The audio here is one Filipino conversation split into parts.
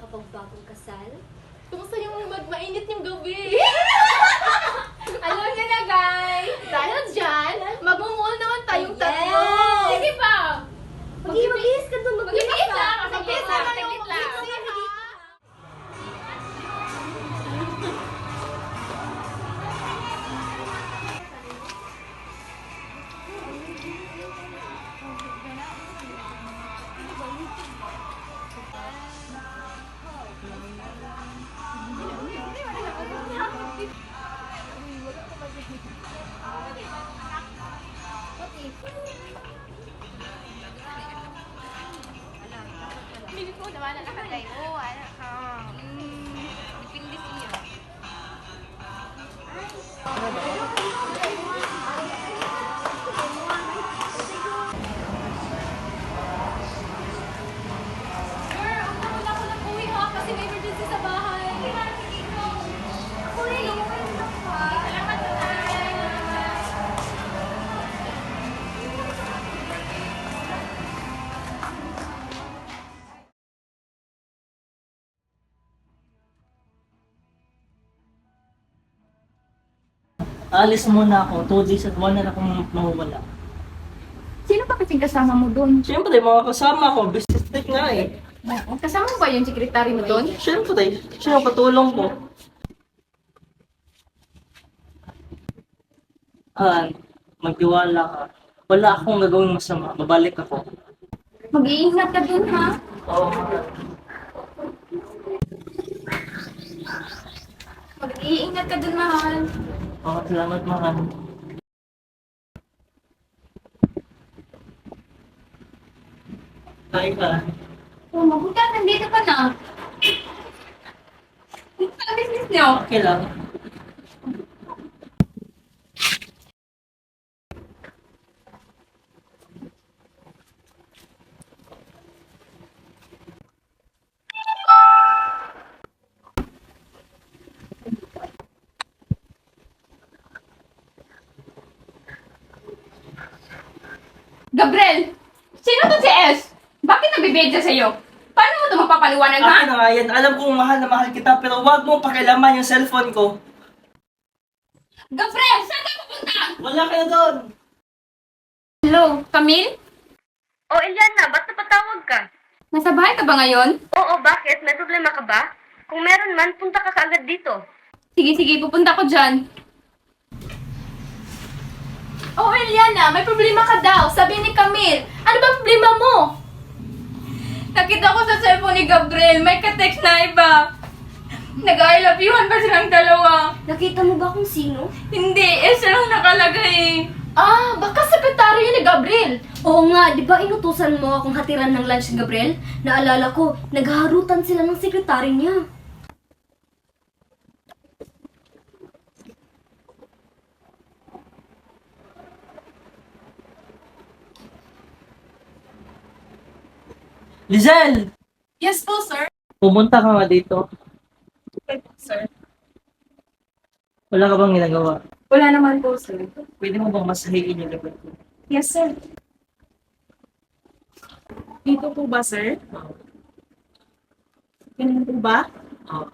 makapagbagong kasal? Kumusta yung mainit yung gabi? Alam niyo na guys, dahil dyan, mag-mall naman tayong tatlo. Yes! Sige pa! Magbihis ka doon, Magbihis lang! Magbihis Saglit lang, lang! saglit lang. Bilis mo naman ang nakatay mo. Dipindi siya. Sir, una ko lang uwi ha kasi may emergency sa bahay. Ako rin. Salamat na tayo. Alis muna ako, 2 days at 1 na akong mawawala. Sino ba kasing kasama mo doon? Siyempre, mga kasama ko, business trip nga eh. Kasama mo ba yung sekretary mo doon? Siyempre, siya ang katulong ko. Magtiwala ka. Wala akong gagawing masama, babalik ako. Mag-iingat ka doon ha. Oo. Mag-iingat ka doon, mahal. Oo, salamat mahal. Kain ka. Oh, mabuti at nandito ka na. Ano business niyo? Okay lang. Gabriel! Sino to si S? Bakit nagbibidya sa'yo? Paano mo ito mapapaliwanag, ha? Akin na nga yan. Alam kong mahal na mahal kita, pero wag mong pakialaman yung cellphone ko. Gabriel! Saan ka pupunta? Wala ka na doon. Hello, Camille? Oh, Eliana, ba't napatawag ka? Nasa bahay ka ba ngayon? Oo, bakit? May problema ka ba? Kung meron man, punta ka kaagad dito. Sige, pupunta ko dyan. Oh, Eliana, may problema ka daw. Sabi ni Camille. Ano ba problema mo? Nakita ko sa cellphone ni Gabriel, may ka-text na iba. Nag-I love you-han pa silang dalawa. Nakita mo ba kung sino? Hindi, siya lang nakalagay. Ah, baka sekretaryo ni Gabriel. Oo nga, di ba inutusan mo akong hatiran ng lunch ni Gabriel? Naalala ko, naghaharutan sila ng sekretary niya. Lizelle! Yes po, sir. Pumunta ka nga dito. Okay po, sir. Wala ka bang ginagawa? Wala naman po, sir. Pwede mo bang masahiin yung lagot ko? Yes, sir. Dito po ba, sir? Ganun po ba? Oo.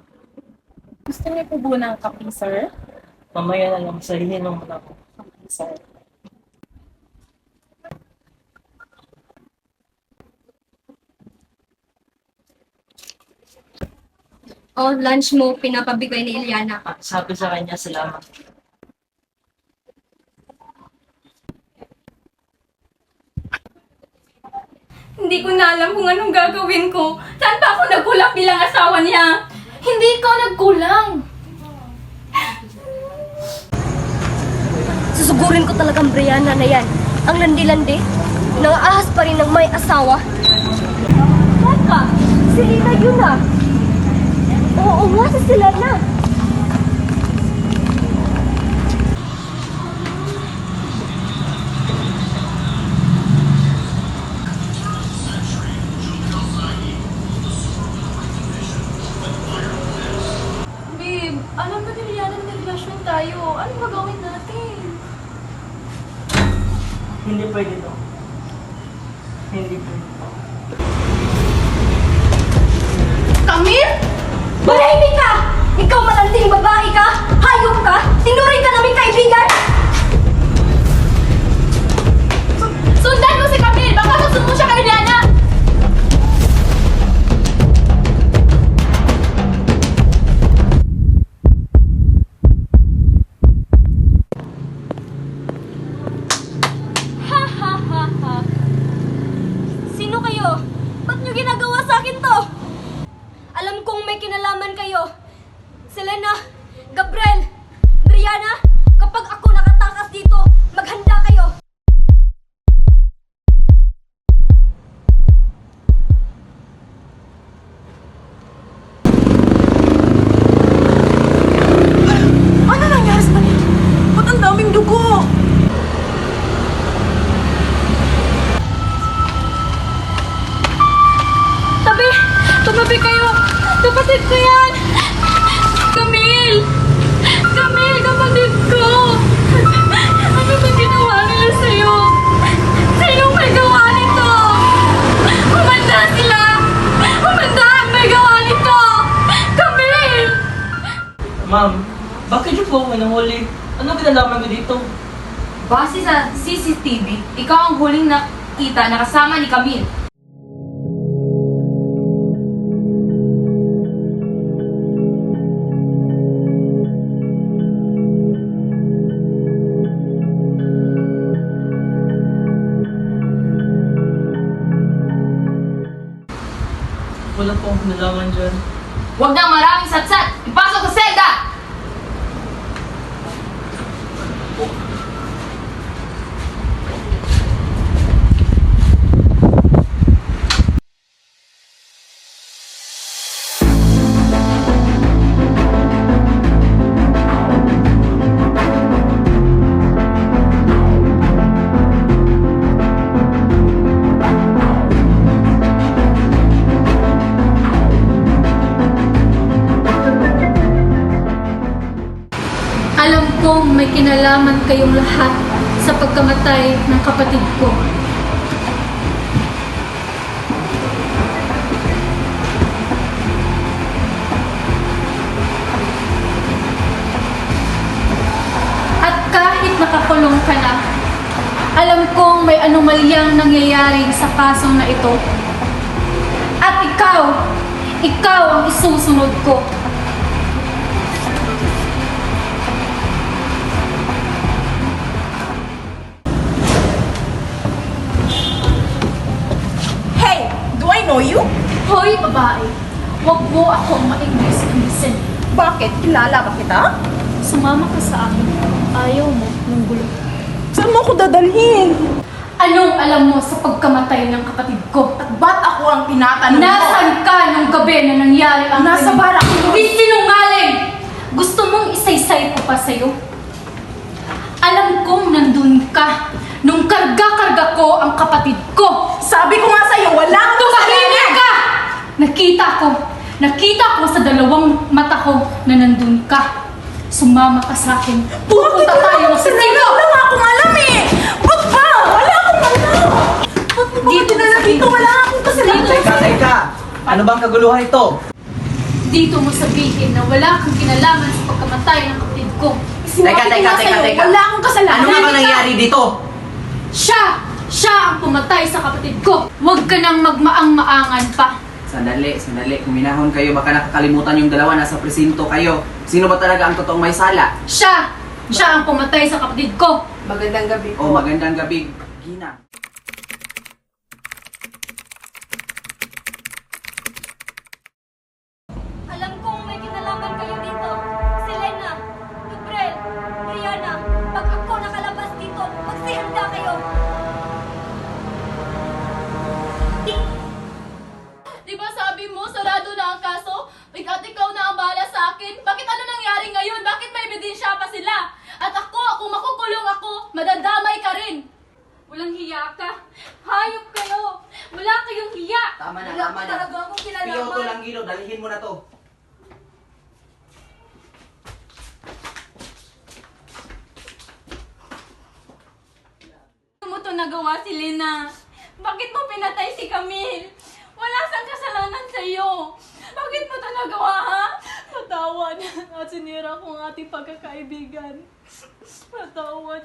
Gusto niyo po po ng kape, sir? Mamaya na lang, masahihin mo muna ako. Okay, sir. Oh, lunch mo, pinapabigay ni Eliana. Sabi sa kanya, salamat. Hindi ko na alam kung anong gagawin ko. Saan pa ako nagkulang bilang asawa niya? Hindi ikaw nagkulang. Susugurin ko talagang Brianna na yan. Ang landi-landi, nangaahas pa rin ng may asawa. Teka, si Lina yun ah. Oo nga, sila na. Babe, alam ba ni Rihanna na may relasyon tayo? Ano gagawin natin? Hindi pwede to. Hindi pwede. Camille? dito! Alam kong may kinalaman kayo. Selena, Gabriel, Brianna, kapag ako nakatakas dito, maghanda kayo. Ano nangyari sa kanya? Ba't ang daming dugo? Tabi! Tumabi kayo! Kapatid ko yan! Camille! Camille, kapatid ko! Ano ba ginawa nila sa'yo? Sinong may gawa nito? Humanda sila! Humanda ang may gawa nito! Camille! Ma'am, bakit niyo po ako nahuli? Ano ginalaman ko dito? Base sa CCTV, ikaw ang huling nakita na kasama ni Camille. Wala po akong nalaman dyan. Huwag nang maraming satsat! Ipasok sa selda! Alam kong may kinalaman kayong lahat sa pagkamatay ng kapatid ko. At kahit nakakulong ka na, alam kong may anomalyang nangyayari sa kasong na ito. At ikaw ang isusunod ko. Hey! Do I know you? Hoy, babae! Huwag mo akong ma-English-Englishin. Bakit? Kilala ba kita? Sumama ka sa akin. Ayaw mo ng gulo. Saan mo ako dadalhin? Anong alam mo sa pagkamatay ng kapatid ko? At ba't ako ang tinatanong mo? Nasaan ka nung gabi na nangyari ang Nasa barak ko. Hindi sinungaling! Gusto mong isaysay ko pa sa'yo? Alam kong nandun ka nung karga-karga ko ang kapatid ko. Sabi ko nga sa'yo, wala akong Tumahimik ka! Nakita ko sa dalawang mata ko na nandun ka. Sumama ka sa akin. Pupunta tayo sa sino! Wala nga akong alam eh! Ba't ba? Wala akong alam! Ba't mo ba Dito dinala sa dito? sino? Wala akong kasalanan. Teka! Ano bang kaguluhan ito? Dito mo sabihin na wala kang kinalaman sa pagkamatay ng kapatid ko. Sinabi ko nga sa'yo, wala akong kasalanan. Ano nga ba nangyari dito? Siya ang pumatay sa kapatid ko. Huwag ka nang magmaang-maangan pa. Sandali. Kuminahon kayo, baka nakakalimutan yung dalawa, nasa presinto kayo. Sino ba talaga ang totoong may sala? Siya ang pumatay sa kapatid ko. Magandang gabi O magandang gabi, Gina. Alam kong may kinalaman kayo dito. Selena, Gabriel, Brianna, pag ako nakalabas dito, magsihanda kayo. Di ba sabi mo, sarado na ang kaso? Ikaw na ang bahala sa akin. Bakit ano nangyari ngayon? Bakit may ebidensya pa sila? At ako, kung makukulong ako, madadamay ka rin. Walang hiya ka. Hayop kayo. Wala kayong hiya. Tama na. Talaga akong kinalaman. Piyo to lang, Gino. Dalhin mo na to. Ano mo to nagawa si Lena? Bakit mo pinatay si Camille? Wala sang kasalanan sa iyo. Bakit mo to nagawa, ha? Patawad. At sinira ko ang ating pagkakaibigan. Patawad.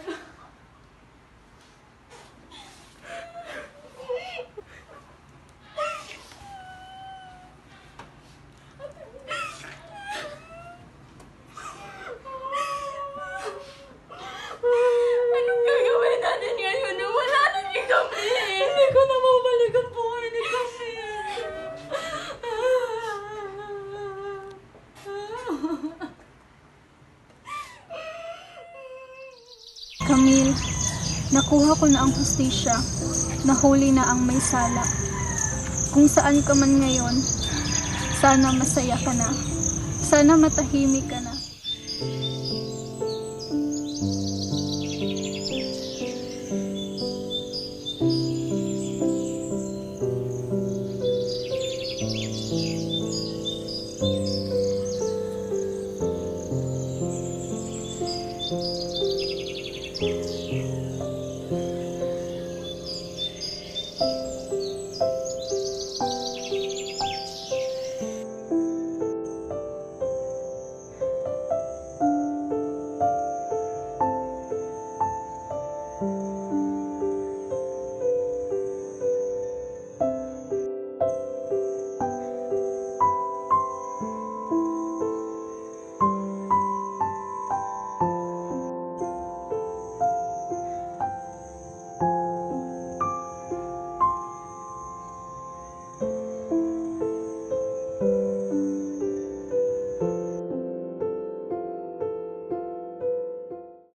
Anong gagawin natin ngayon na wala na ni Camille? Hindi ko na mabalik ang buhay ni Camille. Camille, nakuha ko na ang hustisya. Nahuli na ang may sala. Kung saan ka man ngayon, sana masaya ka na. Sana matahimik ka na.